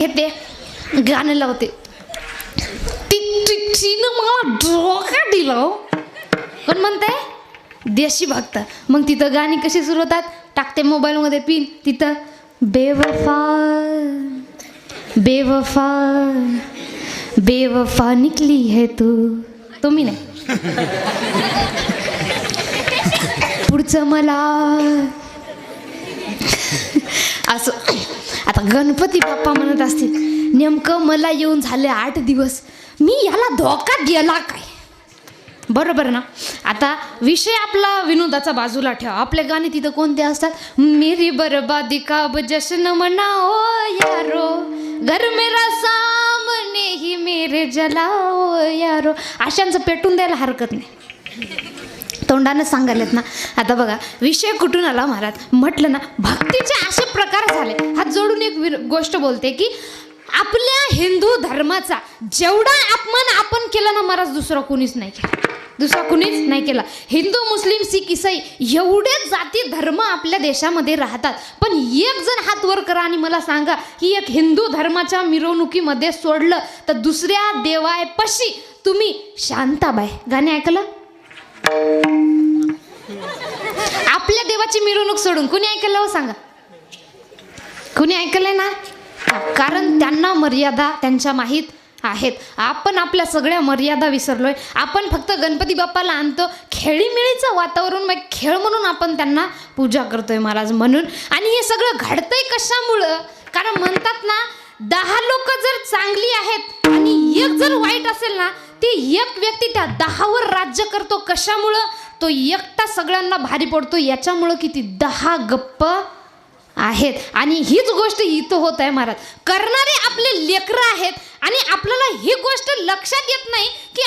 ते गाणं लावते. तिनं मला डोका दिला हो. कोण म्हणते? देशभक्त. मग तिथं गाणी कशी सुरू होतात? टाकते मोबाईलमध्ये पिन, तिथं बेवफा बेवफा बेवफा निकली है तू. तुम्ही नाही. पुढचं मला असं. आता गणपती बाप्पा म्हणत असतील, नेमकं मला येऊन झाले 8 दिवस, मी याला धोका दिला काय? बरोबर ना. आता विषय आपला विनोदाचा बाजूला ठेवा. आपले गाणे तिथं कोणते असतात? मेरी बर्बादी का अब जश्न मनाओ यारो, घर मेरा सामने ही मेरे जलाओ यारो. अशांचं पेटून द्यायला हरकत नाही. तोंडानं सांगायलेत ना. आता बघा विषय कुठून आला महाराज. म्हटलं ना भक्तीचे असे प्रकार झाले. हात जोडून एक गोष्ट बोलते की आपल्या हिंदू धर्माचा जेवढा अपमान आपण केला ना महाराज, दुसरा कोणीच नाही केला. दुसरा कुणीच नाही केला. हिंदू, मुस्लिम, शीख, ईसाई एवढेच जाती धर्म आपल्या देशामध्ये राहतात. पण एक जण हात वर करा आणि मला सांगा की एक हिंदू धर्माच्या मिरवणुकीमध्ये सोडलं तर दुसऱ्या देवापाशी तुम्ही शांताबाई गाणे ऐकलं? आपल्या देवाची मिरवणूक सोडून कुणी ऐकलं हो सांगा? कुणी ऐकलंय ना? कारण त्यांना मर्यादा त्यांच्या माहीत आहेत. आपण आपल्या सगळ्या मर्यादा विसरलोय. आपण फक्त गणपती बाप्पाला आणतो खेळीमेळीचं वातावरण, मग खेळ म्हणून आपण त्यांना पूजा करतोय महाराज. म्हणून आणि हे सगळं घडतंय कशामुळं? कारण म्हणतात ना 10 लोक जर चांगली आहेत आणि एक जर वाईट असेल ना, ती एक व्यक्ती त्या 10वर राज्य करतो. कशामुळं? तो एकटा सगळ्यांना भारी पडतो याच्यामुळं की ती 10 गप्प आहेत. आणि हीच गोष्ट इथं होत आहे महाराज. करणारे आपले लेकरं आहेत आणि आपल्याला ही गोष्ट लक्षात येत नाही की